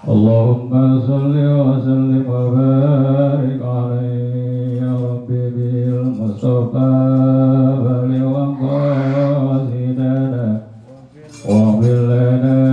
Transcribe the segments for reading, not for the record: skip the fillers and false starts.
Allahumma salli wa sallim wa barik alaihi ya Rabbi bil Mustafa baligh wa qasidana wa bil lana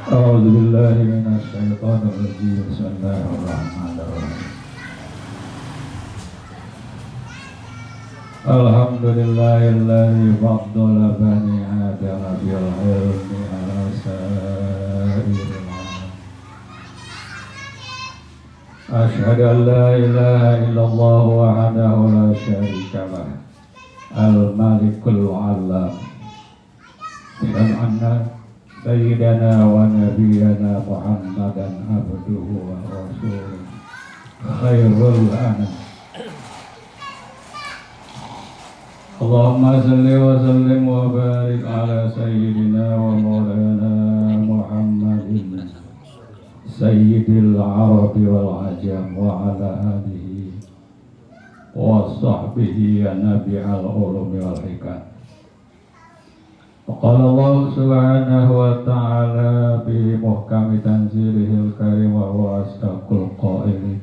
أعوذ بالله من الشيطان الرجيم بسم الله الرحمن الرحيم الحمد لله الذي فضل بني آدم بالعلم على سائر العالم أشهد أن لا إله إلا الله وحده لا شريك له الملك العلام أشهد أن سيدنا ونبينا محمدا عبده ورسوله خير الأنام اللهم صل وسلم وبارك على سيدنا ومولانا محمد سيد العرب والعجم وعلى آله وصحبه نبي العلوم والحكم. وقال الله سبحانه وتعالى في محكم تنزيله الكريم وهو أصدق القائلين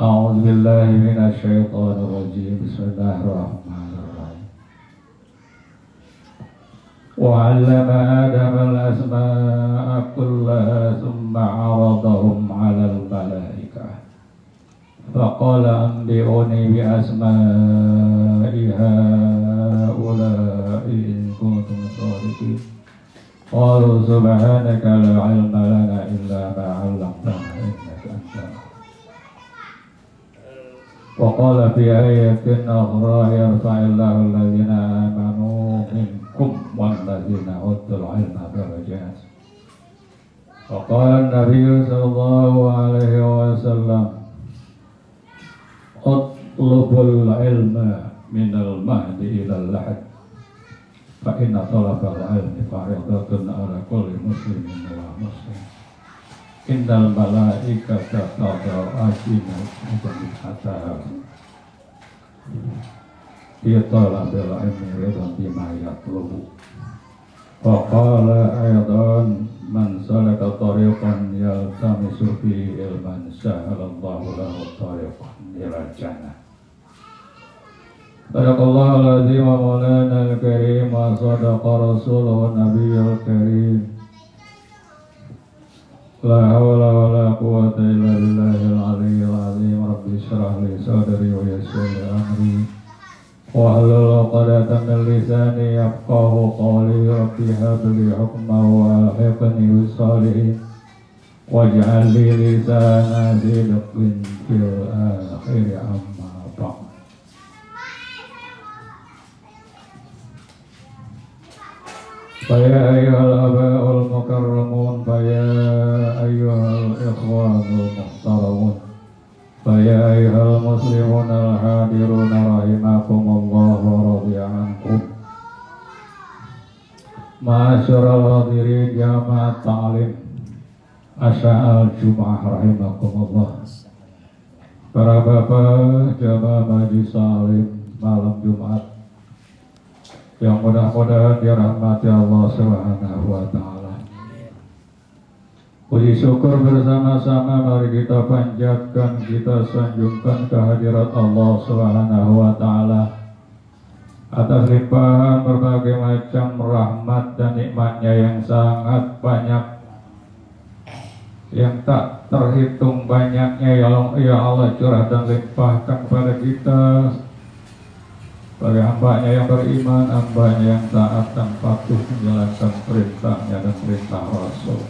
أعوذ بالله من الشيطان الرجيم بسم الله الرحمن الرحيم وعلم آدم الأسماء كلها ثم عرضهم على الملائكة فقال أنبئوني بأسماء هؤلاء إن كنتم صادقين قالوا سبحانك لا علم لنا إلا ما علمتنا إنك أنت وقال في آية أخرى يرفع الله الذين آمنوا منكم والذين أوتوا العلم درجات وقال النبي صلى الله عليه وسلم اطلبوا العلم من المهد إلى اللحد فإن طلب العلم فريضة على كل مسلم ومسلم إن الملائكة تضع أجنحتها في طلب العلم رضا بما يطلب وقال أيضا من سلك طريقا يلتمس فيه علما سهل الله له طريقا إلى الجنة. صدق الله العظيم ومولانا الكريم وصدق رسوله النبي الكريم لا حول ولا قوة إلا بالله العلي العظيم رب اشرح لي صدري ويسر لي أمري واحلل عقدة من لساني يفقهوا قولي رب هب لي حكما وألحقني بالصالحين واجعل لي لسان صدق في الآخر أما بعد. فيا أيها الآباء المكرمون فيا أيها الإخوان المحترمون فيا أيها المسلمون الحاضرون رحمكم الله ورضي عنكم معاشر الحاضرين جماعة تعليم Asya'al Jum'ah rahimakumullah. Para bapak jamaah majlis salim malam Jumat yang mudah-mudahan dirahmati Allah Subhanahu wa ta'ala. Puji syukur bersama-sama mari kita panjatkan, kita sanjungkan kehadirat Allah Subhanahu wa ta'ala atas limpahan berbagai macam rahmat dan nikmatnya yang sangat banyak, yang tak terhitung banyaknya ya Allah curah dan limpahkan kepada kita sebagai hambanya yang beriman, hambanya yang taat dan patuh menjalankan perintahnya dan perintah Rasul.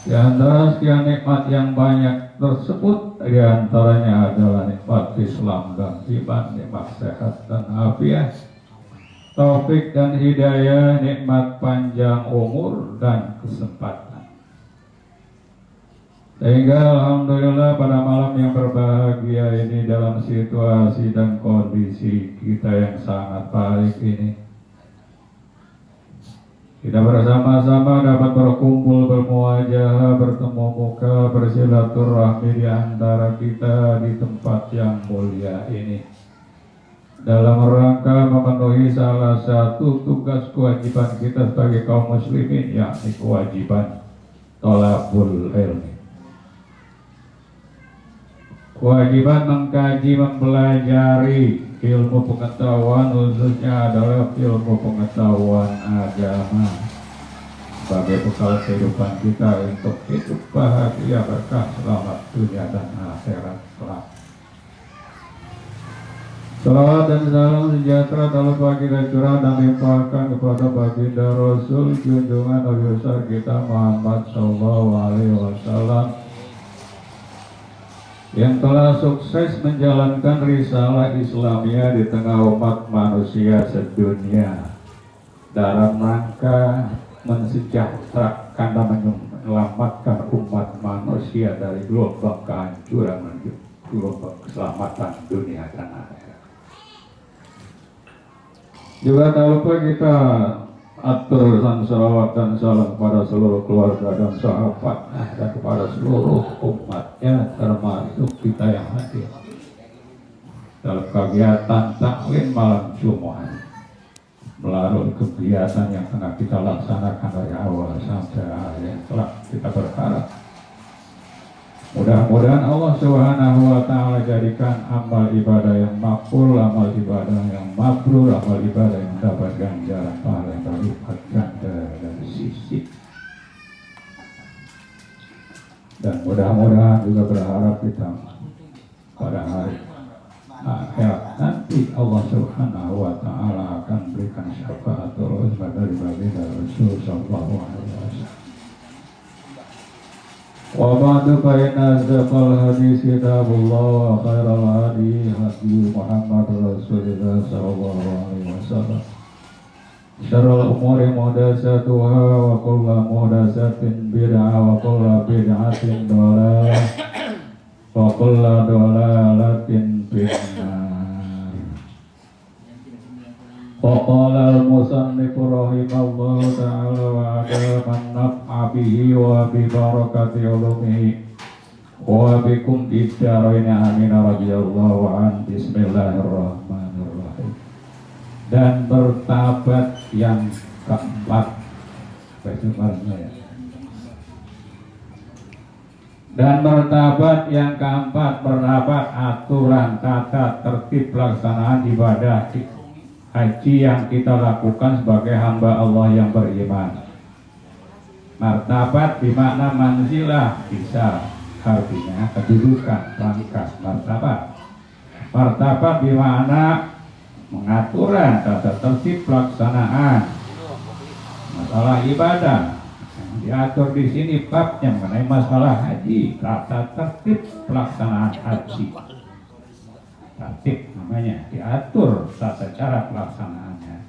Di antara sekian nikmat yang banyak tersebut, di antaranya adalah nikmat Islam dan iman, nikmat sehat dan afiat, taufik dan hidayah, nikmat panjang umur dan kesempatan. Sehingga alhamdulillah pada malam yang berbahagia ini dalam situasi dan kondisi kita yang sangat baik ini, kita bersama-sama dapat berkumpul, bermuajah, bertemu muka, bersilaturahmi di antara kita di tempat yang mulia ini dalam rangka memenuhi salah satu tugas kewajiban kita sebagai kaum muslimin, yakni kewajiban thalabul ilmi, kewajiban mengkaji, mempelajari ilmu pengetahuan, khususnya adalah ilmu pengetahuan agama. sebagai bekal kehidupan kita untuk hidup bahagia berkah selamat dunia dan akhirat kelak. Salawat dan salam sejahtera tak lupa kita curah dan limpahkan kepada baginda Rasul junjungan Nabi besar kita Muhammad Sallallahu Alaihi Wasallam yang telah sukses menjalankan risalah Islamiyah di tengah umat manusia sedunia dalam rangka mensejahterakan dan menyelamatkan umat manusia dari gelombang kehancuran menuju gelombang keselamatan dunia dan akhirat. Juga tak lupa kita atur dan salawat dan salam kepada seluruh keluarga dan sahabat dan kepada seluruh umatnya termasuk kita yang hadir dalam kegiatan taklim malam Jumat melalui kegiatan yang tengah kita laksanakan dari awal sampai akhir yang telah kita berharap mudah-mudahan Allah Subhanahu wa Ta'ala jadikan amal ibadah yang makbul, amal ibadah yang mabrur, amal ibadah yang dapat ganjaran pahala yang berlipat ganda dari sisi. Dan mudah-mudahan juga berharap kita pada hari akhirat nanti Allah Subhanahu wa Ta'ala akan berikan syafaatul uzma dari baginda Rasul sallallahu alaihi wasallam. Wa ba'du fa inna asdaqal hadis kitabullah wa khairal hadi hadi Muhammad Rasulullah sallallahu alaihi wasallam. Syarrul umuri muhdatsatuha wa kullu muhdatsatin bid'ah wa kullu bid'atin dhalalah wa kullu dhalalatin finnar. Qala al-musannif rahimahullahu ta'ala wa adaman naf'a bihi wa bi barakati ulumihi wa bikum biddarain amin radhiyallahu an. Bismillahirrahmanirrahim. Dan bertabat yang keempat, dan bertabat yang keempat, bertabat aturan tata tertib pelaksanaan ibadah haji yang kita lakukan sebagai hamba Allah yang beriman. Martabat bermakna manzilah, bisa artinya kedudukan, pangkat, martabat. Martabat bermakna pengaturan tata tertib pelaksanaan masalah ibadah. Yang diatur di sini babnya mengenai masalah haji, tata tertib pelaksanaan haji. Tertib namanya, diatur tata cara pelaksanaannya.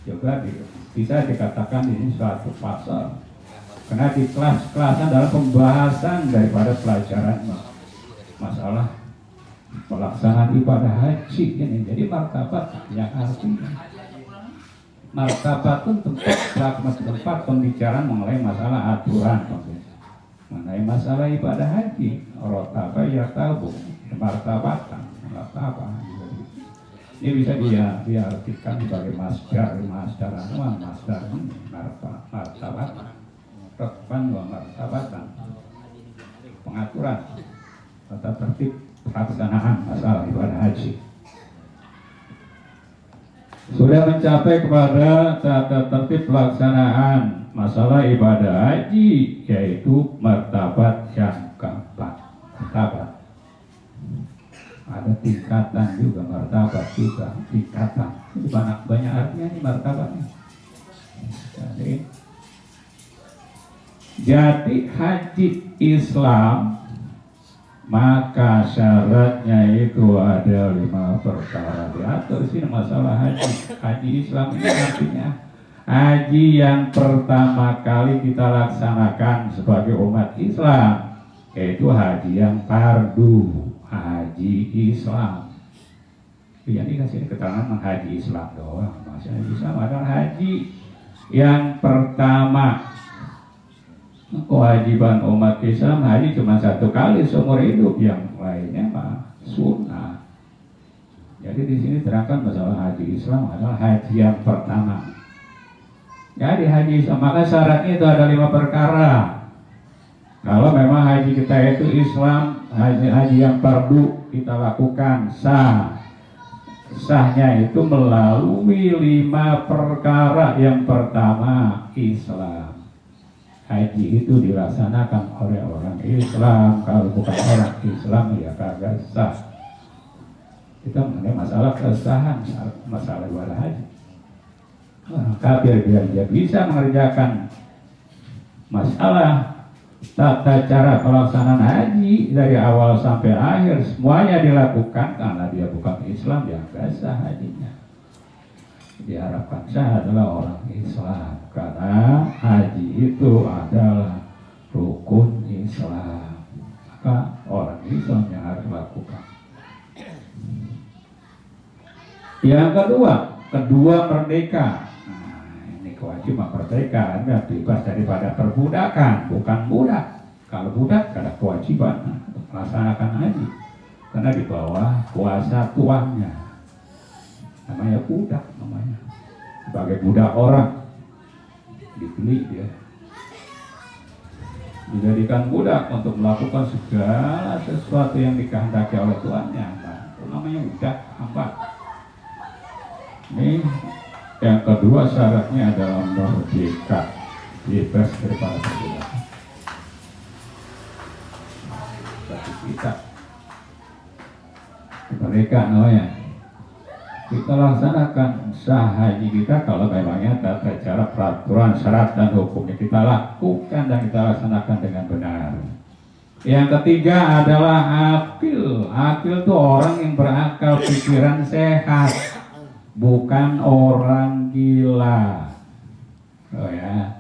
Juga bisa dikatakan ini suatu pasal, karena di kelas-kelasan dalam pembahasan daripada pelajaran masalah pelaksanaan ibadah haji ini. Jadi martabat yang artinya martabat itu tempat pembicaraan mengenai masalah aturan, mengenai masalah ibadah haji. Rotaba ya tabu martabatan. Apa ini bisa diartikan sebagai masdar ini martabat rotban wa martabatan, pengaturan tata tertib pelaksanaan masalah ibadah haji. Sudah mencapai kepada tata tertib pelaksanaan masalah ibadah haji, yaitu martabat yang keempat. Martabat ada tingkatan juga, martabat juga tingkatan. Banyak artinya ini martabatnya. Jadi haji Islam maka syaratnya itu ada 5 perkara. Diatur sini masalah haji. Haji Islam ini artinya haji yang pertama kali kita laksanakan sebagai umat Islam, yaitu haji yang fardu. Haji Islam. Yang dikasih keterangan haji Islam doang. Maksudnya haji Islam adalah haji yang pertama. Kewajiban umat Islam haji cuma 1 kali seumur hidup, yang lainnya mah sunnah. Jadi di sini terangkan masalah haji Islam adalah haji yang pertama. Jadi haji Islam maka syaratnya itu ada 5 perkara. Kalau memang haji kita itu Islam, haji yang fardu kita lakukan sahnya itu melalui 5 perkara. Yang pertama Islam. haji itu dilaksanakan oleh orang Islam. Kalau bukan orang Islam ya kagak sah. Kita mengenai masalah kesahan, masalah ibadah haji. Orang kafir dia bisa mengerjakan masalah tata cara pelaksanaan haji dari awal sampai akhir semuanya dilakukan karena dia bukan Islam, dia nggak sah hajinya. Diharapkan sah adalah orang Islam karena haji itu adalah rukun Islam, maka orang Islam yang harus lakukan. Yang kedua merdeka. Kewajiban merdeka, Anda bebas daripada perbudakan, bukan budak. Kalau budak ada kewajiban untuk melaksanakan haji karena di bawah kuasa tuannya, namanya budak, namanya sebagai budak orang, dibeli dia, dijadikan budak untuk melakukan segala sesuatu yang dikehendaki oleh tuannya. Nah, itu namanya budak, hamba. Ini yang kedua syaratnya adalah merdeka, bebas daripada perbudakan. Bagi kita merdeka namanya. Kita laksanakan sah haji kita kalau memangnya tata cara, peraturan, syarat dan hukumnya kita lakukan dan kita laksanakan dengan benar. Yang ketiga adalah akil. Akil itu orang yang berakal, pikiran sehat, bukan orang gila. Oh ya,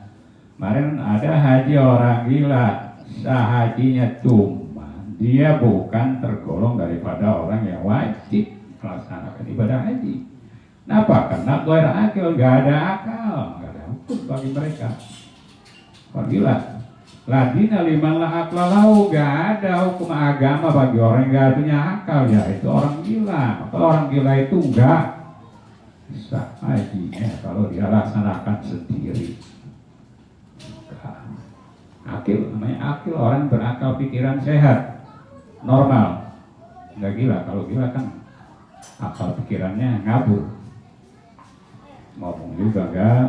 kemarin ada haji orang gila, sah hajinya cuma dia bukan tergolong daripada orang yang wajib melaksanakan ibadah haji. Kenapa? Karena ghair akil, gak ada akal, gak ada hukum bagi mereka. Orang gila, ladina liman la akla lahu, gak ada hukum agama bagi orang yang gak punya akal, ya itu orang gila. Maka orang gila itu enggak sah hajinya kalau dia laksanakan sendiri. Akil, namanya akil, orang berakal, pikiran sehat, normal, nggak gila. Kalau gila kan akal pikirannya ngabur, ngomong juga nggak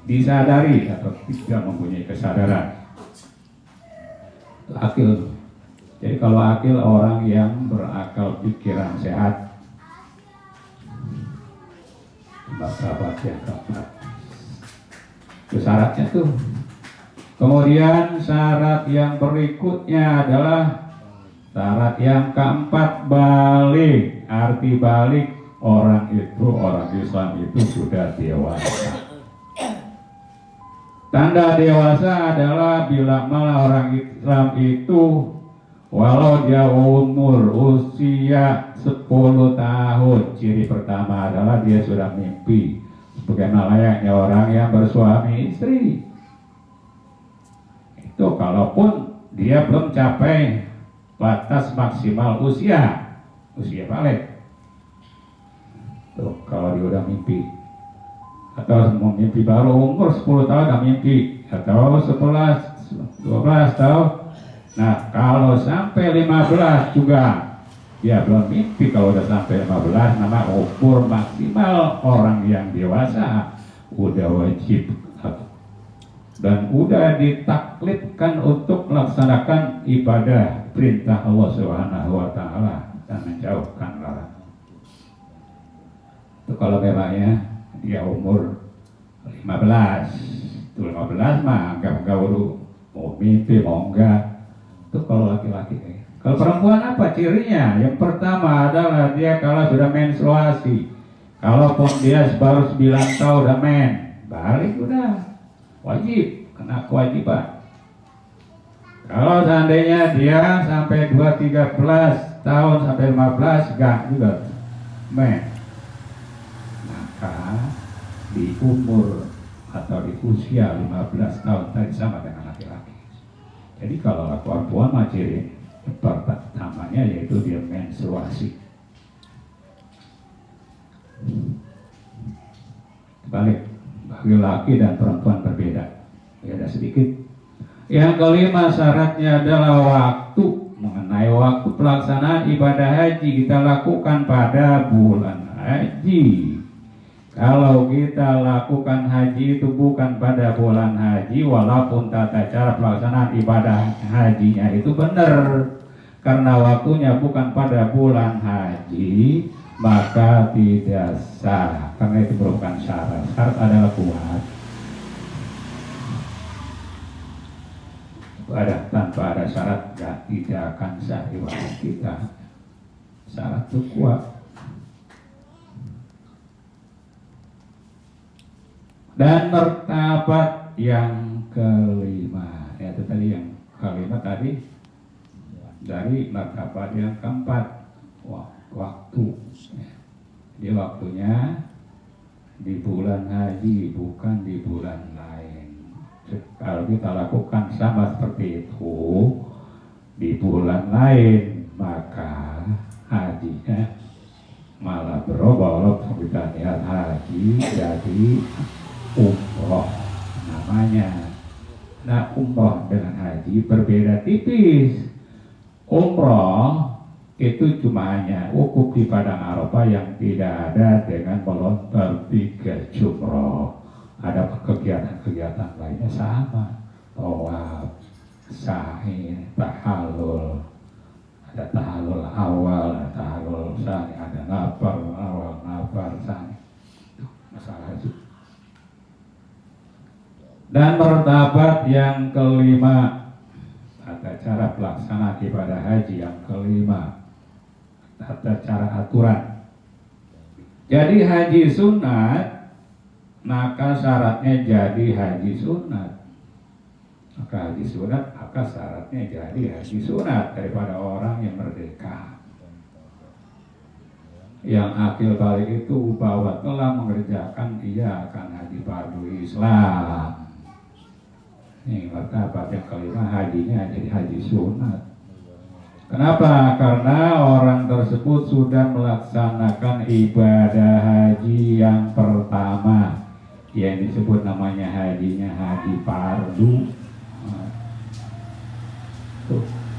disadari atau tidak mempunyai kesadaran. Itu akil. Jadi kalau akil orang yang berakal, pikiran sehat, sahabat yang keempat. Itu syaratnya tuh. Kemudian syarat yang berikutnya adalah syarat yang keempat, balik. Arti balik, orang Islam itu sudah dewasa. Tanda dewasa adalah bila malah orang Islam itu walau dia umur usia 10 tahun, ciri pertama adalah dia sudah mimpi sebagaimana layaknya orang yang bersuami istri. Itu kalaupun dia belum capai batas maksimal usia balik. Tuh, kalau dia udah mimpi atau mau mimpi baru umur 10 tahun udah mimpi, atau 11, 12 tahun. Nah, kalau sampai 15 juga dia belum mimpi. Kalau udah sampai 15, nama umur maksimal orang yang dewasa, udah wajib dan udah ditaklidkan untuk melaksanakan ibadah perintah Allah Subhanahu wa taala dan menjauhkan larangan. Itu kalau memangnya dia umur 15, itu 15 mah enggak dulu mau mimpi mau enggak. Itu kalau laki-laki. Kalau perempuan apa cirinya? Yang pertama adalah dia kalau sudah menstruasi. Kalaupun dia baru 9 tahun udah balik udah wajib, kena kewajiban. Kalau seandainya dia sampai 13 tahun sampai 15 enggak juga maka di umur atau di usia 15 tahun tadi sama dengan laki-laki. Jadi kalau perempuan mah ciri pertamanya yaitu dia menstruasi. Balik, bagi laki dan perempuan berbeda, beda sedikit. Yang kelima syaratnya adalah waktu. Mengenai waktu pelaksanaan ibadah haji kita lakukan pada bulan haji. Kalau kita lakukan haji itu bukan pada bulan haji, walaupun tata cara pelaksanaan ibadah hajinya itu benar, karena waktunya bukan pada bulan haji, maka tidak sah, karena itu merupakan syarat. Syarat adalah kuat. Tanpa ada syarat tidak akan sah ibadah kita. Syarat itu kuat. Dan martabat yang kelima, itu tadi yang kelima tadi dari martabat yang keempat, waktu. Jadi waktunya di bulan haji, bukan di bulan lain. Kalau kita lakukan sama seperti itu di bulan lain, maka hajinya malah berubah. Kita niat haji jadi umroh namanya. Nah, umroh dengan haji berbeda tipis. Umroh itu cuma hanya wukuf di padang Arafah yang tidak ada dengan melontar 3 jumroh. Ada kegiatan-kegiatan lainnya sama, tawaf, sa'i, tahallul, ada tahallul awal, ada tahallul sani, ada nafar awal, nafar sani. Itu masalah itu. Dan martabat yang kelima, tata cara pelaksanaan ibadah haji yang kelima, tata cara aturan. Jadi haji sunat, maka syaratnya jadi haji sunat. Maka haji sunat, maka syaratnya jadi haji sunat daripada orang yang merdeka. Yang akil balik itu bahwa telah mengerjakan ia akan haji fardu Islam. Ini martabat yang kelima, hajinya jadi haji sunat. Kenapa? Karena orang tersebut sudah melaksanakan ibadah haji yang pertama, yang disebut namanya hajinya haji fardu.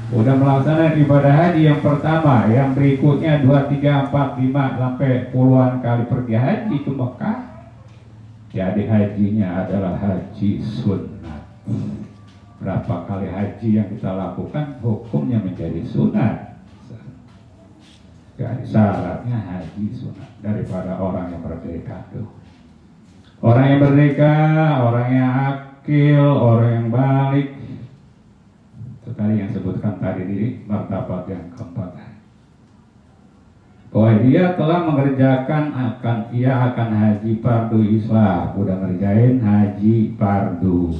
Udah melaksanakan ibadah haji yang pertama, yang berikutnya 2, 3, 4, 5 sampai puluhan kali pergi haji ke Mekah, jadi hajinya adalah haji sunat. Berapa kali haji yang kita lakukan, hukumnya menjadi sunat. Jadi syaratnya haji sunat daripada orang yang merdeka tuh. Orang yang merdeka, orang yang akil, orang yang balik. Itu tadi yang sebutkan tadi di martabat yang keempat. Bahwa dia telah mengerjakan ia akan haji fardu Islam, udah ngerjain haji fardu.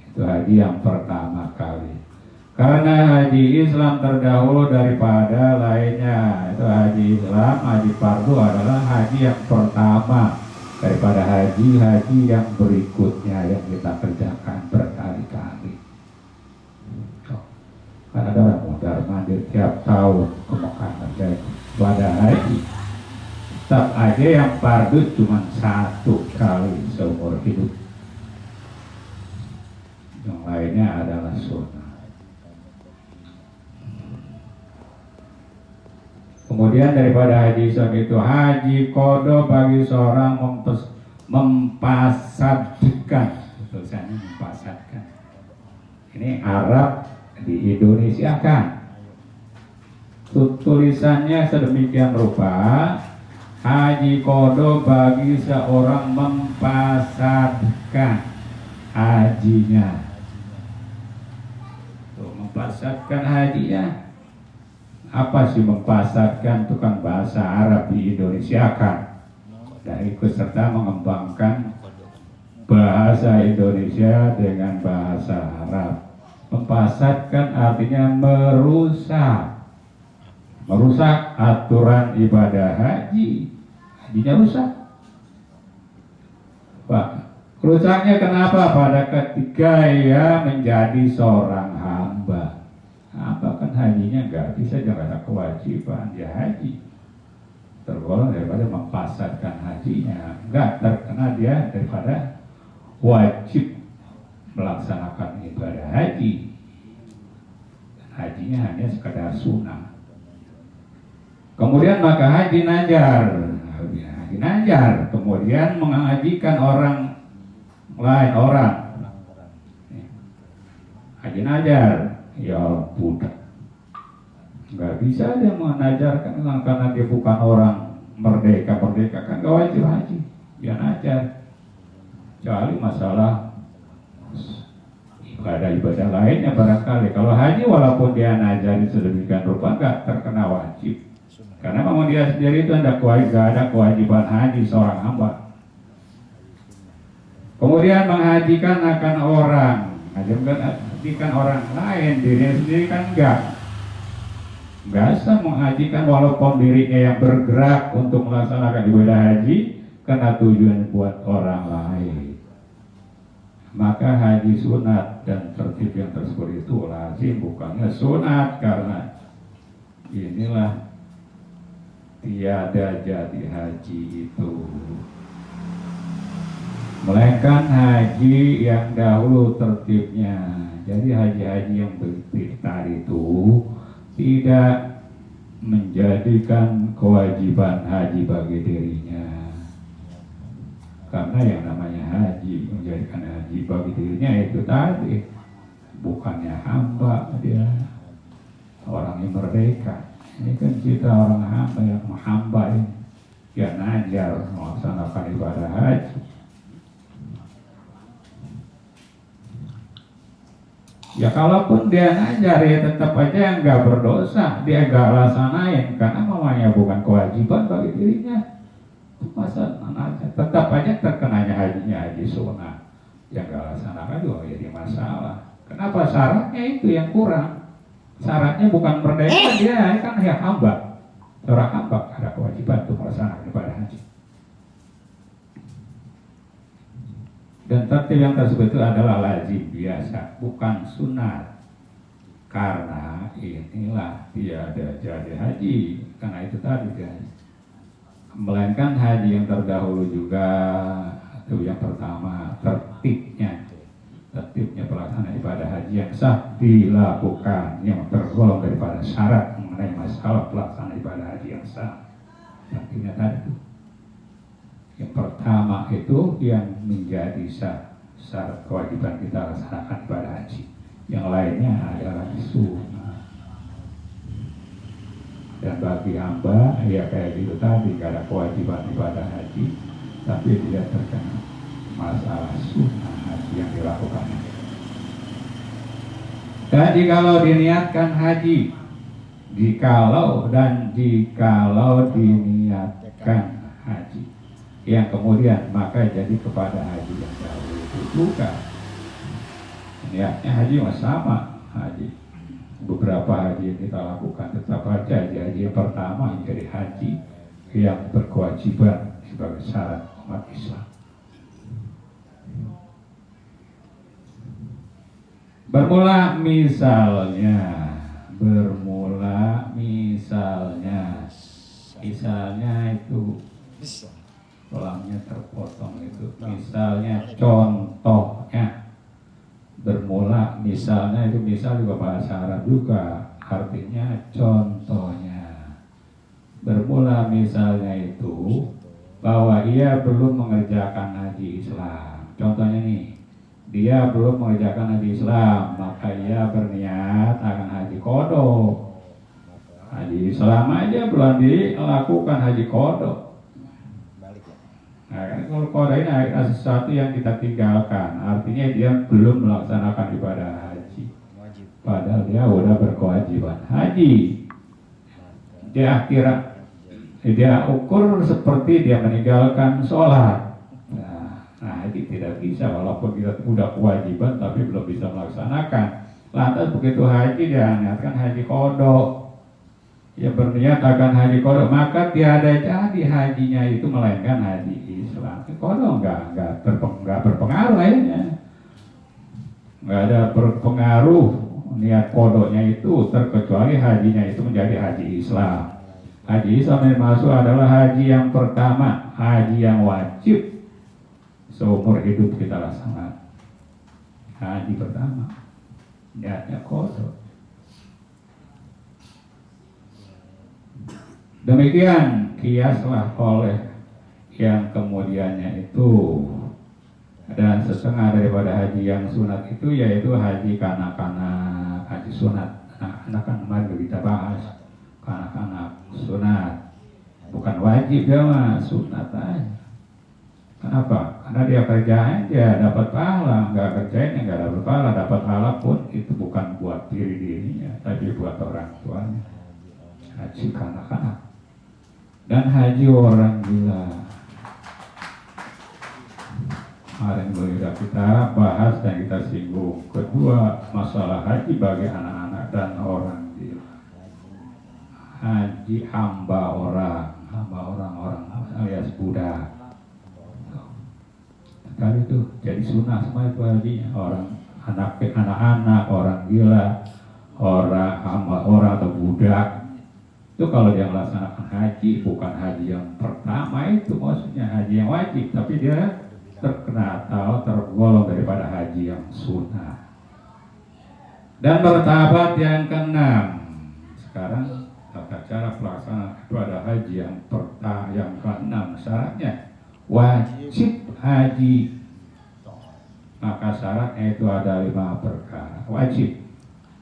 Itu haji yang pertama kali. Karena haji Islam terdahulu daripada lainnya. Itu haji Islam, haji fardu adalah haji yang pertama daripada haji-haji yang berikutnya yang kita kerjakan berkali-kali. Kan ada orang mondar mandir tiap tahun ke Mekah pada haji. Tetap aja yang fardu cuma 1 kali seumur hidup. Yang lainnya adalah sunnah. Kemudian daripada haji Islam itu haji qada bagi seorang mempasadkan. Tulisannya mempasadkan. Ini Arab di Indonesia kan. Tulisannya sedemikian rupa, haji qada bagi seorang mempasadkan hajinya. Mempasadkan hajinya. Apa sih mempasadkan? Itu kan bahasa Arab di Indonesia kan. Dan ikut serta mengembangkan bahasa Indonesia dengan bahasa Arab. Mempasadkan artinya merusak aturan ibadah haji. Hajinya rusak. Pak, rusaknya kenapa? Pada ketika ia menjadi seorang hamba. Hamba kan hajinya nggak bisa, jangan ada kewajiban dia haji. Tergolong daripada mempasadkan hajinya, nggak terkena dia daripada wajib melaksanakan ibadah haji. Dan hajinya hanya sekadar sunnah. Kemudian maka haji najar. Haji najar, kemudian mengajikan orang lain orang. Haji najar, ya budak. Nggak bisa dia mengajarkan karena dia bukan orang merdeka kan gak wajib haji. Dia najar. Kecuali masalah ibadah lainnya barangkali. Kalau haji walaupun dia najari sedemikian rupa nggak terkena wajib. Karena memang dia sendiri itu ada kewajiban haji seorang hamba. Kemudian menghajikan akan orang, menghajikan orang lain, dirinya sendiri kan enggak bisa menghajikan walaupun dirinya yang bergerak untuk melaksanakan ibadah haji karena tujuan buat orang lain. Maka haji sunat dan tertib yang tersebut itu lazim, bukannya sunat, karena inilah tiada jadi haji itu, melainkan haji yang dahulu tertibnya. Jadi haji-haji yang tadi itu tidak menjadikan kewajiban haji bagi dirinya, karena yang namanya haji menjadikan haji bagi dirinya itu tadi bukannya hamba, dia orang yang merdeka. Ini kan kita orang hamba ini dia najar melaksanakan ibadah haji. Ya kalaupun dia najar ya tetap aja yang nggak berdosa, dia nggak laksanain karena mamanya bukan kewajiban bagi dirinya. Masa najar tetap aja terkenanya hajinya haji sunnah, yang nggak laksanakan juga jadi masalah. Kenapa? Syaratnya itu yang kurang. Syaratnya bukan merdeka, dia kan ya hamba. Seorang hamba ada kewajiban untuk melaksanakan ibadah haji. Dan tertib yang tersebut itu adalah lazim biasa, bukan sunat. Karena inilah tiada jadi haji, karena itu tadi kan. Melainkan haji yang terdahulu juga, itu yang pertama tertibnya pelaksanaan ibadah haji yang sah dilakukan, yang tergolong daripada syarat mengenai masalah pelaksanaan ibadah haji yang sah. Tertibnya tadi itu. Yang pertama itu yang menjadi syarat kewajiban kita laksanakan ibadah haji. Yang lainnya adalah sunnah. Dan bagi hamba ya kayak gitu tadi, gak ada kewajiban ibadah haji, tapi tidak terkena masalah sunnah haji yang dilakukan. Dan jikalau diniatkan haji, jikalau diniatkan haji yang kemudian maka jadi kepada haji yang dahulu itu juga niatnya haji sama haji. Beberapa haji yang kita lakukan tetap aja haji yang pertama menjadi haji yang berkewajiban sebagai syarat umat Islam. Bermula misalnya itu tulangnya terpotong itu. Misalnya contohnya bermula, misalnya itu misal juga bahasa Arab juga, artinya contohnya. Bermula misalnya itu bahwa ia belum mengerjakan haji Islam. Contohnya nih, dia belum mengerjakan haji Islam, maka ia berniat akan haji qodho. Haji Islam aja belum dilakukan haji qodho. Nah, kalau qodho ini adalah sesuatu yang kita tinggalkan, artinya dia belum melaksanakan ibadah haji. Padahal dia udah berkewajiban haji. Dia ukur seperti dia meninggalkan sholat. Nah, haji tidak bisa walaupun kita udah kewajiban tapi belum bisa melaksanakan. Lantas begitu haji dia niatkan haji qodho. Ya berniat akan haji qodho, maka tiada jadi hajinya itu melainkan haji Islam. Qodho enggak berpengaruh lainnya. Enggak ada berpengaruh niat qodhonya itu terkecuali hajinya itu menjadi haji Islam. Haji Islam yang masuk adalah haji yang pertama, haji yang wajib seumur hidup kita laksanakan. Haji pertama niatnya qodho. Demikian kiaslah oleh yang kemudiannya itu, dan setengah daripada haji yang sunat itu yaitu haji kanak-kanak, haji sunat. Anak-anak kan kemarin kita bahas, kanak-kanak sunat, bukan wajib ya mas, sunat aja. Kenapa? Karena dia kerjain dia dapat pahala, nggak kerjain ya nggak dapat pahala. Dapat pahala pun itu bukan buat dirinya, tapi buat orang tuanya. Haji kanak-kanak dan haji orang gila. Kemarin sudah kita bahas dan kita singgung. Kedua, masalah haji bagi anak-anak dan orang gila. Haji hamba orang alias budak. Kali itu jadi sunnah semua itu hajinya. Orang anak-anak, orang gila, orang hamba orang atau budak. Itu kalau dia melaksanakan haji, bukan haji yang pertama itu maksudnya haji yang wajib, tapi dia terkena atau tergolong daripada haji yang sunnah. Dan bertahabat yang keenam. Sekarang tata cara pelaksanaan itu ada haji yang keenam. Syaratnya wajib haji. Maka syaratnya itu ada 5 perkara. Wajib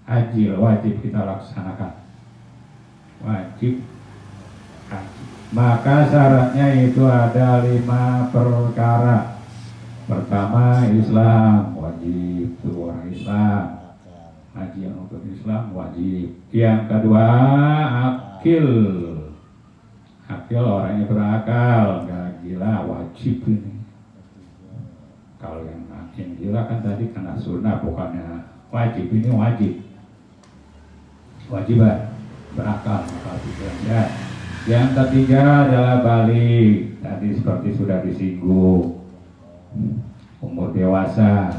haji, wajib kita laksanakan. Wajib haji. Maka syaratnya itu ada 5 perkara. Pertama, Islam wajib, itu orang Islam. Haji yang untuk Islam wajib. Yang kedua, akil. Akil orangnya berakal, nggak gila, wajib ini. Kalau yang gila kan tadi kena sunnah, bukannya wajib. Ini wajib. Wajiban berakal, maka ya. Yang ketiga adalah balik. Tadi seperti sudah disinggung, umur dewasa.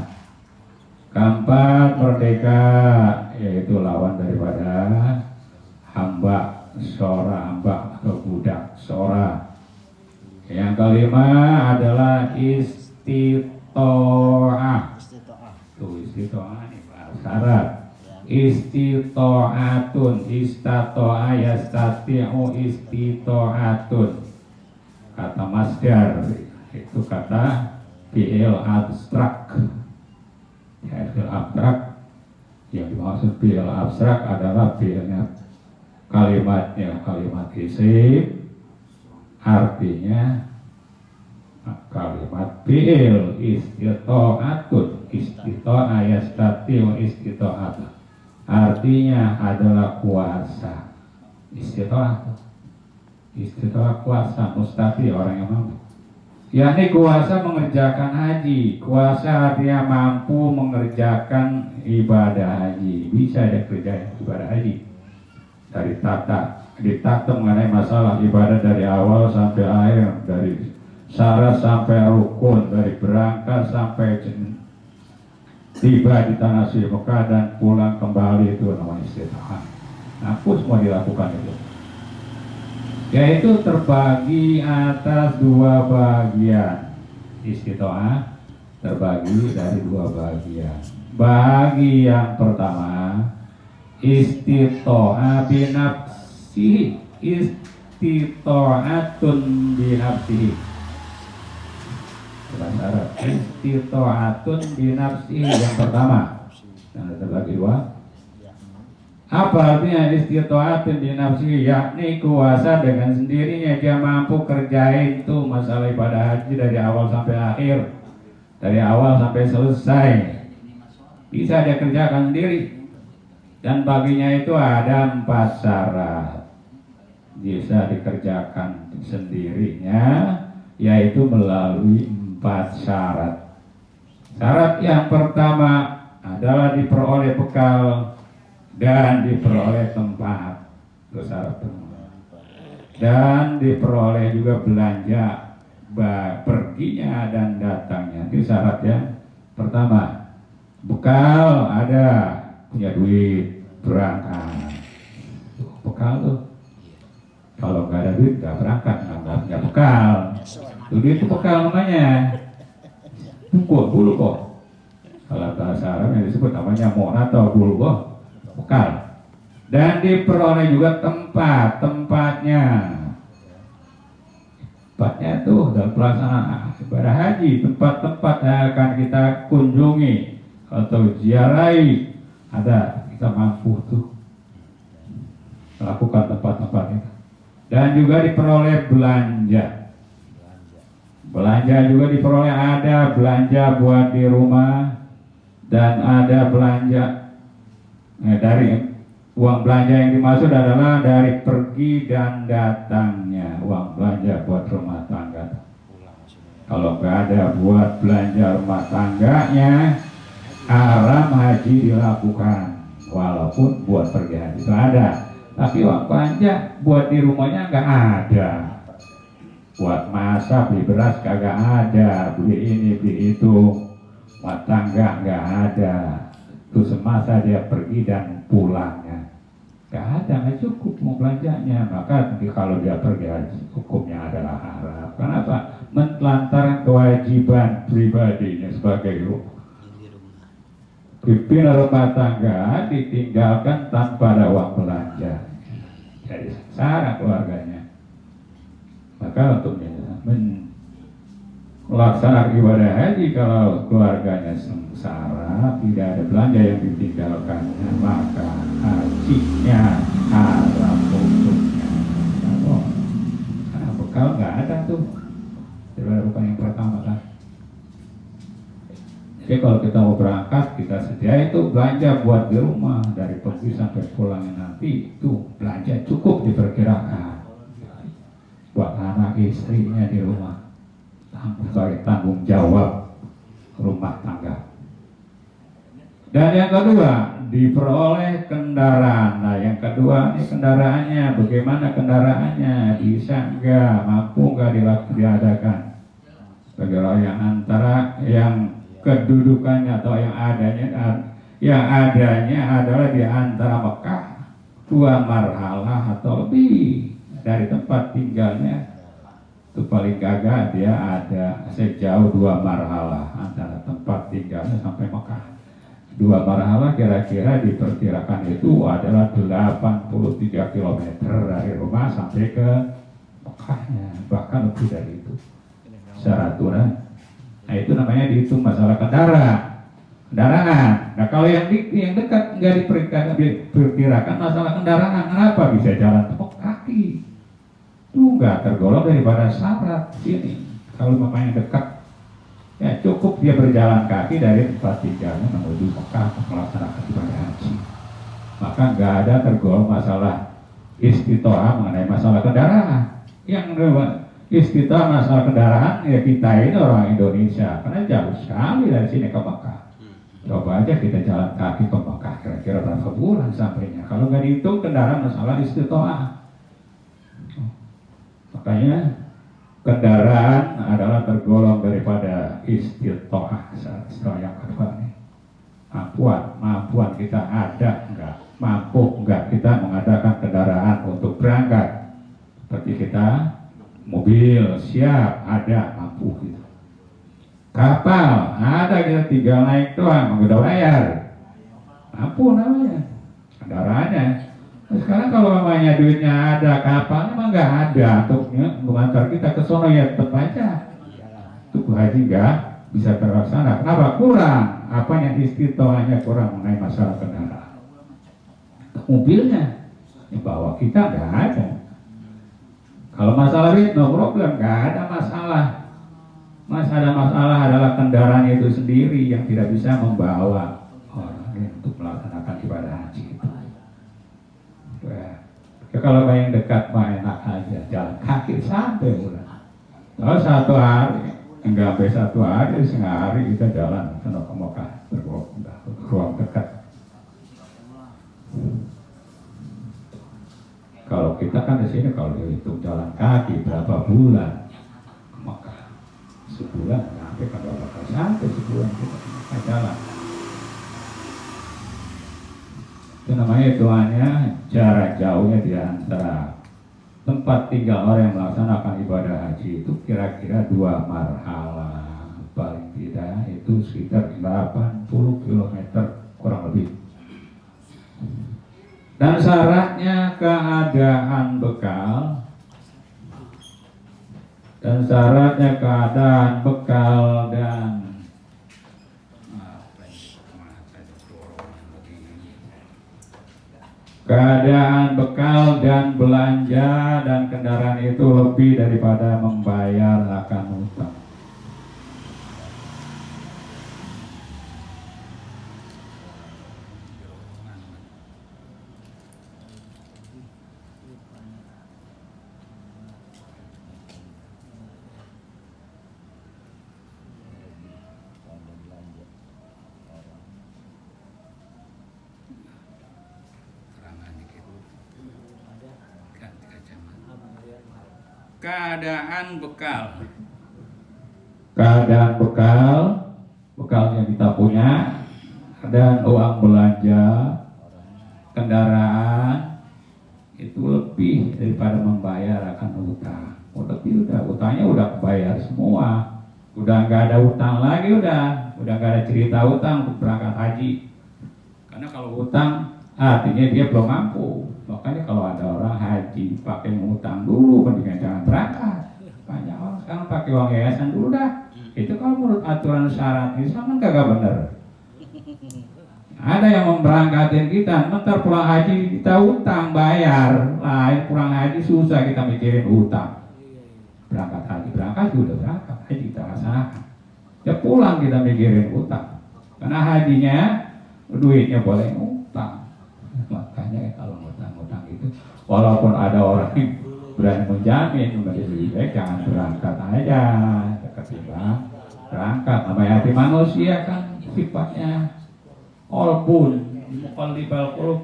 Keempat, merdeka, yaitu lawan daripada hamba atau budak sora. Yang kelima adalah istitoah. Tuh istitoah ini syarat. Istitoatun, istatoa yastati'u istitoatun. Kata masdar itu kata fi'il abstrak. Ya, fi'il abstrak yang dimaksud fi'il abstrak adalah fi'ilnya kalimatnya kalimat isim, artinya kalimat fi'il. Istitoatun, istitoa yastati'u istitoatun, artinya adalah kuasa. Istitoah kuasa, mustati orang yang mampu. Yakni kuasa mengerjakan haji. Kuasa artinya mampu mengerjakan ibadah haji. Bisa dia kerjain ibadah haji. Dari ditata mengenai masalah ibadah dari awal sampai akhir, dari syarat sampai rukun, dari berangkat sampai tiba di tanah suci Mekah dan pulang kembali, itu namanya istitoah. Aku semua dilakukan itu. Yaitu terbagi atas 2 bagian. Istitoah terbagi dari 2 bagian. Bagi yang pertama, istitoah binafsihi, istitoatun binafsihi. Istitoatun binafsihi yang pertama. Yang terbagi 2. Apa artinya istitoatun binafsihi? Yakni kuasa dengan sendirinya dia mampu kerjain tuh masalah ibadah haji dari awal sampai akhir, dari awal sampai selesai, bisa dia kerjakan sendiri. Dan baginya itu ada 4 syarat bisa dikerjakan sendirinya, yaitu melalui 4 syarat. Syarat yang pertama adalah diperoleh bekal dan diperoleh tempat. Itu syarat pertama. Dan diperoleh juga belanja perginya dan datangnya. Itu syarat yang pertama. Bekal ada, punya duit, berangkat. Bekal tuh. Kalau nggak ada duit nggak berangkat, nggak punya bekal. Duit itu bekal namanya. Tunggu dulu kok. Kalau bahasa Arab yang disebut namanya mu'nah atau bulghah. Bekal. Dan diperoleh juga tempatnya. Tempatnya tuh dalam pelaksanaan ibadah haji, tempat-tempat yang akan kita kunjungi atau ziarahi, ada kita mampu tuh melakukan tempat-tempat itu. Dan juga diperoleh belanja. Belanja juga diperoleh, ada belanja buat di rumah dan ada belanja dari uang belanja yang dimaksud adalah dari pergi dan datangnya uang belanja buat rumah tangga. Kalau nggak ada buat belanja rumah tangganya, haram haji dilakukan. Walaupun buat pergi haji itu ada, tapi uang belanja buat di rumahnya nggak ada. Buat masak, beli beras kagak ada, beli ini, beli itu, rumah tangga nggak ada. Itu semasa dia pergi dan pulangnya, nggak ada, nggak cukup mau belanjanya. Maka kalau dia pergi haji, hukumnya adalah haram. Kenapa? Menelantarkan kewajiban pribadinya sebagai pimpinan rumah tangga, ditinggalkan tanpa ada uang belanja, jadi sengsara keluarganya. Maka untuk melaksanakan ibadah haji, kalau keluarganya sengsara, tidak ada belanja yang ditinggalkannya, maka hajinya haram hukumnya. Karena bekal nggak ada tuh, daripada bukan yang pertama kan. Jadi kalau kita mau berangkat, kita sedia itu belanja buat di rumah, dari pergi sampai pulangnya nanti itu belanja cukup diperkirakan. Buat anak istrinya di rumah, sebagai tanggung jawab rumah tangga. Dan yang kedua, diperoleh kendaraan. Nah, yang kedua ini kendaraannya, bagaimana kendaraannya, bisa enggak, mampu enggak diadakan. Sebagai orang yang antara yang kedudukannya atau yang adanya adalah di antara Mekah 2 marhalah atau lebih dari tempat tinggalnya. Itu paling gagah dia ada sejauh 2 marhalah antara tempat tinggalnya sampai Mekah. 2 marhalah kira-kira diperkirakan itu adalah 83 km dari rumah sampai ke Mekahnya, bahkan lebih dari itu secara aturan. Nah, itu namanya dihitung masalah kendaraan. Nah, kalau yang dekat nggak diperkirakan masalah kendaraan, kenapa bisa jalan kaki? Itu nggak tergolong daripada syarat sini. Kalau mamanya dekat, ya cukup dia berjalan kaki dari tempat tinggalnya menuju Mekah melaksanakan ibadah haji. Maka nggak ada tergolong masalah istitoah mengenai masalah kendaraan. Yang istitoah masalah kendaraan ya kita ini orang Indonesia, karena jauh sekali dari sini ke Mekah. Coba aja kita jalan kaki ke Mekah, kira-kira berapa bulan sampainya. Kalau nggak dihitung kendaraan masalah istitoah. Makanya kendaraan adalah tergolong daripada istitoah. Setelah yang kedua nih, mampuan kita ada enggak, mampu enggak kita mengadakan kendaraan untuk berangkat. Seperti kita mobil siap, ada, mampu gitu. Kapal ada, kita tinggal naik doang, udah bayar, mampu namanya kendaraannya. Nah, sekarang kalau namanya duitnya ada, kapalnya mah nggak ada untuk mengantar kita ke sono, ya tetap aja itu haji nggak bisa terlaksana. Kenapa? Kurang apanya, istitoahnya kurang mengenai masalah kendaraan. Mobilnya yang bawa kita nggak ada. Kalau masalah itu no problem, nggak ada masalah. Ada masalah adalah kendaraan itu sendiri yang tidak bisa membawa orang untuk melaksanakan ibadah haji itu. Ya, kalau yang dekat mah enak aja, jalan kaki sampai bulan. Kalau 1 hari, enggak sampai 1 hari, setengah hari kita jalan ke Mekah, ruang dekat. Kalau kita kan di sini kalau dihitung jalan kaki berapa bulan ke Mekah, sebulan sampai, kalau bakal sampai sebulan kita jalan. Itu namanya hitungannya jarak jauhnya di antara tempat tinggal orang yang melaksanakan ibadah haji itu kira-kira 2 marhalah, paling tidak itu sekitar 80 km kurang lebih. Dan syaratnya keadaan bekal Dan syaratnya keadaan, bekal, dan keadaan, bekal, dan belanja dan kendaraan itu lebih daripada membayar akan hutang. Keadaan bekal. Keadaan bekal, bekal yang kita punya, dan uang belanja, kendaraan itu lebih daripada membayar akan hutang. Lebih udah hutangnya udah bayar semua, udah nggak ada hutang lagi, udah nggak ada cerita hutang untuk berangkat haji. Karena kalau hutang artinya dia belum mampu. Makanya kalau ada orang haji pakai ngutang dulu, mendingan jangan berangkat. Banyak orang sekarang pakai uang yayasan dulu dah. Itu kalau menurut aturan syarat Islam kan kagak bener. Ada yang memberangkatin kita, ntar pulang haji kita hutang bayar. Lain pulang haji susah kita mikirin hutang. Berangkat haji sudah berangkat haji kita laksanakan. Ya pulang kita mikirin hutang. Karena hajinya duitnya boleh ngutang. Makanya kalau ngutang itu, walaupun ada orang yang berani menjamin, lebih baik jangan berangkat aja ketimbang berangkat. Namanya hati manusia kan sifatnya kolbun,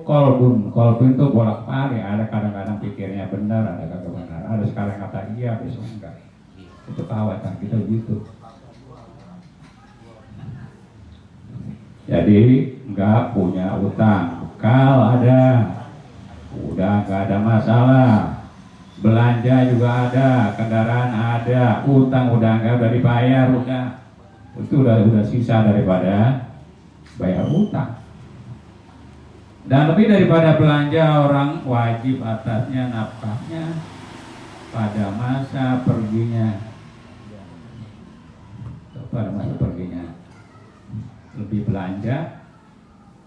kolbun itu bolak-balik. Ada kadang-kadang pikirnya benar, ada kagak benar. Ada sekarang kata iya, besok enggak. Itu kekhawatiran kita gitu. Jadi enggak punya utang, bekal ada, udah enggak ada masalah. Belanja juga ada, kendaraan ada, utang udah enggak, udah dibayar, udah. Itu udah sisa daripada bayar utang. Dan lebih daripada belanja, orang wajib atasnya nafkahnya pada masa perginya. Pada masa perginya lebih belanja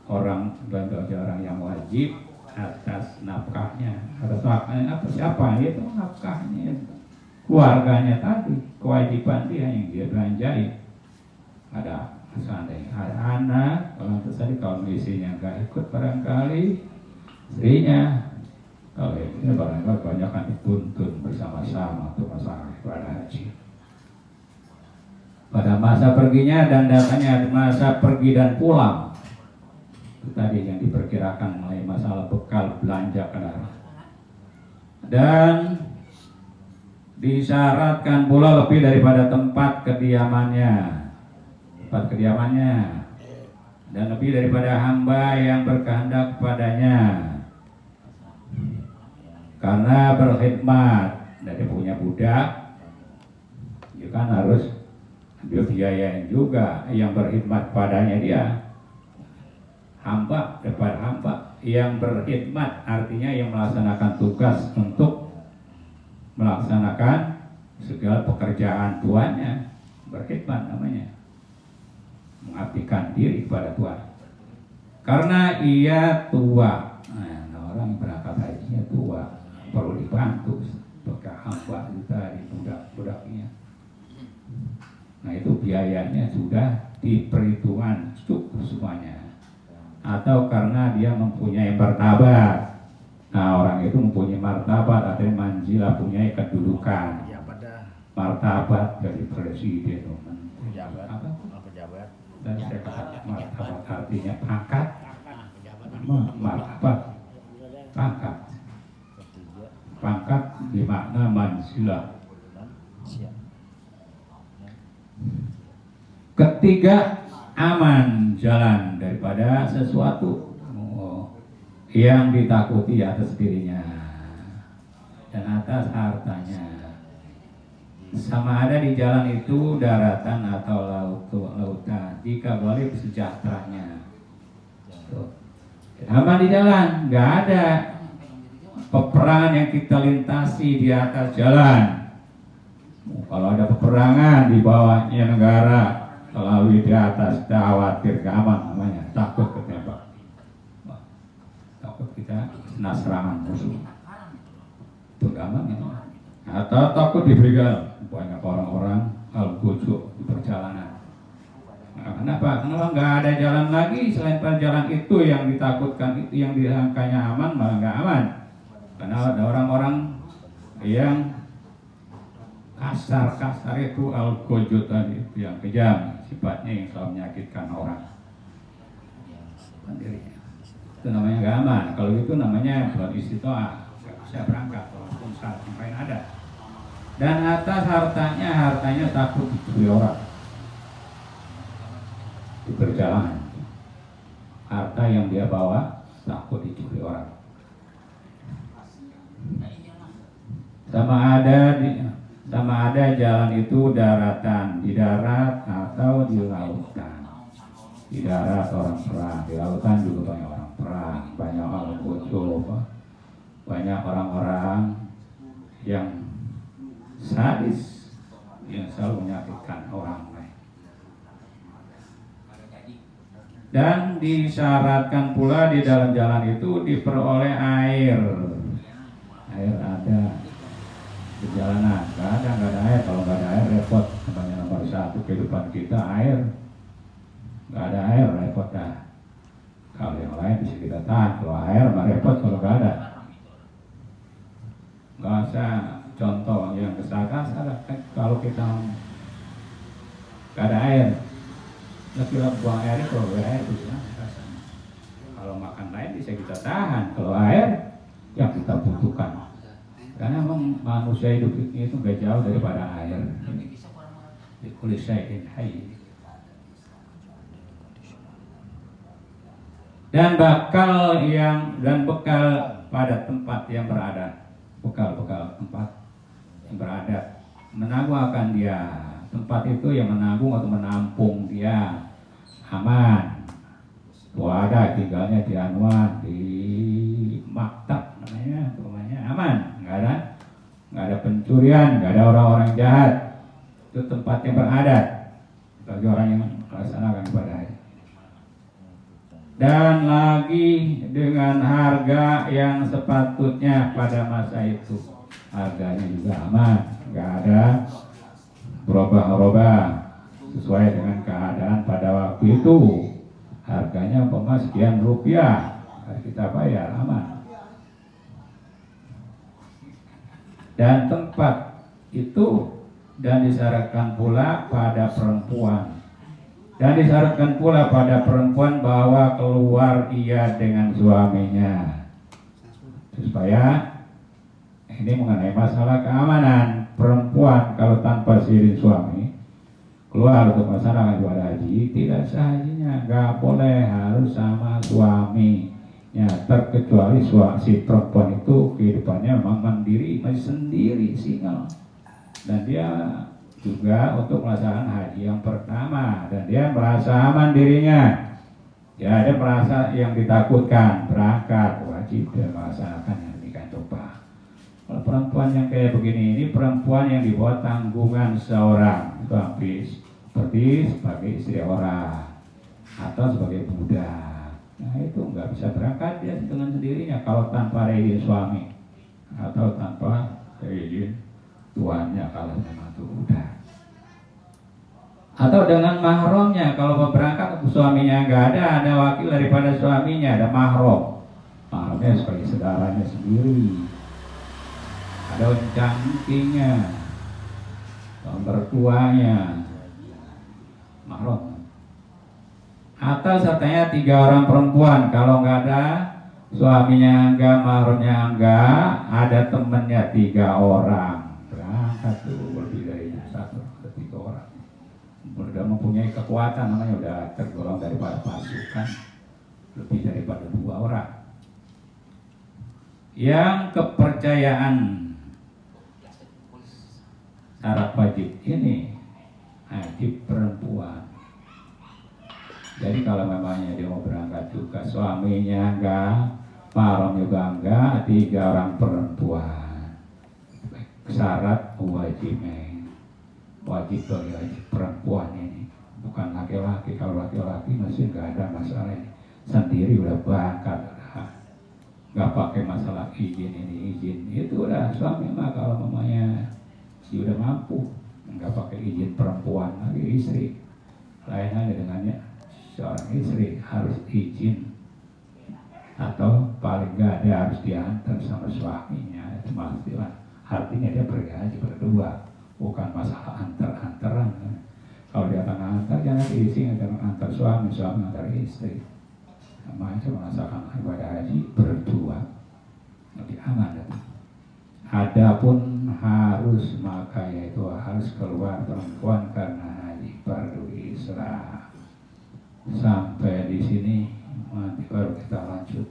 orang yang wajib atas nafkahnya. Atas nafkahnya apa? Siapa? Itu nafkahnya keluarganya tadi, kewajiban dia yang dia belanjain. Ada seandainya ada anak, orang tersebut kalau istrinya nggak ikut barangkali istrinya, kalau ini barangkali banyak kan dituntun bersama-sama untuk masalah ibadah haji. Pada masa perginya dan datanya masa pergi dan pulang, itu tadi yang diperkirakan mengenai masalah bekal belanja kendaraan. Dan disyaratkan pula lebih daripada tempat kediamannya, dan lebih daripada hamba yang berkehendak kepadanya, karena berkhidmat. Dari punya budak, dia kan harus dia biayain juga yang berkhidmat padanya. Dia hamba depan hamba yang berkhidmat, artinya yang melaksanakan tugas untuk melaksanakan segala pekerjaan tuannya. Berkhidmat namanya, mengabdikan diri kepada Tuhan karena ia tua. Nah, orang berangkat hajinya tua, perlu dibantu sebagai hamba kita di budak-budaknya. Nah, itu biayanya sudah diperhitungan cukup semuanya. Atau karena dia mempunyai martabat. Nah, orang itu mempunyai martabat, artinya manzilah, punya kedudukan. Martabat dari presiden, pejabat, pejabat. Dan saya kata martabat artinya pangkat. Martabat, pangkat dimakna manzilah. Ketiga, aman jalan daripada sesuatu yang ditakuti atas dirinya dan atas hartanya, sama ada di jalan itu daratan atau lautan, jika boleh sejahteranya. Aman di jalan, nggak ada peperangan yang kita lintasi di atas jalan. Kalau ada peperangan di bawahnya negara, selalu di atas, khawatir keamanan namanya, takut ketembak. Takut kita kena serangan musuh. Itu keamanan ya. Atau takut dibegal. Banyak orang-orang al-ghuzu di perjalanan. Nah, kenapa? Kenapa nggak ada jalan lagi selain jalan itu yang ditakutkan, itu yang disangkanya aman malah nggak aman. Karena ada orang-orang yang kasar itu al-ghuzu tadi, itu yang kejam sifatnya, yang selalu menyakitkan orang. Itu namanya nggak aman. Kalau itu namanya buat istitoah, nggak bisa berangkat walaupun saat yang lain ada. Dan atas hartanya takut dicuri orang di perjalanan. Harta yang dia bawa takut dicuri orang. Sama ada jalan itu daratan, di darat atau di lautan. Di darat orang perang, di lautan juga banyak orang perang, banyak orang bocor, banyak orang-orang yang sadis yang selalu menyakitkan orang lain. Dan disyaratkan pula di dalam jalan itu diperoleh air. Air ada di jalanan, nggak ada air. Kalau nggak ada air repot. Namanya nomor satu kehidupan kita air. Nggak ada air repot dah. Kalau yang lain bisa kita tahan. Kalau air mah repot kalau nggak ada. Nggak usah contoh yang kesana kalau kita nggak ada air, kita buang air, kalau nggak air bisa. Kalau makan lain bisa kita tahan. Kalau air yang kita butuhkan. Karena memang manusia hidup itu nggak jauh daripada air. Di kulli syai'in hayy. Dan bekal pada tempat yang berada. Bekal tempat yang berada. Menanggung akan dia. Tempat itu yang menanggung atau menampung dia aman. Wadah tinggalnya di Anwar, di maktab namanya aman. Nggak ada pencurian, nggak ada orang-orang jahat. Itu tempat yang beradat bagi orang yang melaksanakan ibadah. Dan lagi dengan harga yang sepatutnya pada masa itu. Harganya juga aman, nggak ada berubah-ubah sesuai dengan keadaan pada waktu itu. Harganya sekian rupiah, harus kita bayar, aman. Dan tempat itu dan disyaratkan pula pada perempuan. Dan disyaratkan pula pada perempuan bahwa keluar ia dengan suaminya. Supaya ini mengenai masalah keamanan. Perempuan kalau tanpa seizin suami keluar untuk melaksanakan ibadah haji, tidak sah hajinya, nggak boleh, harus sama suaminya. Terkecuali si perempuan itu kehidupannya memang mandiri, masih sendiri, single, dan dia juga untuk melaksanakan haji yang pertama, dan dia merasa aman dirinya, ya dia merasa yang ditakutkan berangkat wajib dia melaksanakan yang demikian coba. Kalau perempuan yang kayak begini, ini perempuan yang dibawa tanggungan seorang, itu habis seperti sebagai istri orang atau sebagai budak. Nah itu nggak bisa berangkat dia dengan sendirinya kalau tanpa izin suami atau tanpa izin tuannya kalau memang itu budak. Atau dengan mahramnya, kalau mau berangkat suaminya nggak ada wakil daripada suaminya, ada mahram. Mahramnya sebagai saudaranya sendiri. Ada uncangkinya, mertuanya, mahram. Atau sertanya 3 orang perempuan, kalau nggak ada suaminya enggak, mahramnya enggak, ada temannya 3 orang, berangkat tuh lebih dari 1 atau 3 orang. Udah mempunyai kekuatan, namanya udah tergolong daripada pasukan, lebih daripada 2 orang. Yang kepercayaan syarat wajib ini wajib perempuan. Jadi kalau memangnya dia mau berangkat juga suaminya enggak, mahram juga enggak, 3 orang perempuan. Syarat wajibnya wajib bagi wajib perempuan ini, bukan laki-laki. Kalau laki-laki masih nggak ada masalah ini, sendiri udah berangkat, udah nggak pakai masalah izin ini izin itu, udah suami mah kalau mamanya si udah mampu nggak pakai izin perempuan lagi istri. Lain halnya dengannya seorang istri harus izin atau paling nggak dia harus diantar sama suaminya, itu pastilah. Artinya dia pergi haji berdua, bukan masalah antar-antaran. Kalau dia antar jangan isi antar suami antar istri. Sama itu merasakan ibadah haji berdua lebih aman. Adapun harus maka yaitu harus keluar perempuan karena haji fardu Islam. Sampai di sini nanti baru kita lanjut.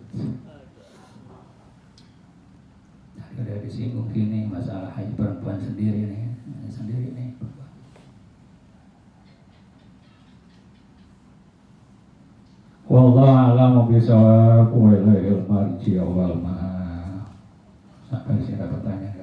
Tadi udah disinggung gini masalah haji perempuan sendiri nih. Wallahu a'lamu bishawab wa ilaihil marji' wal ma'ab. Sampai sini ada pertanyaan.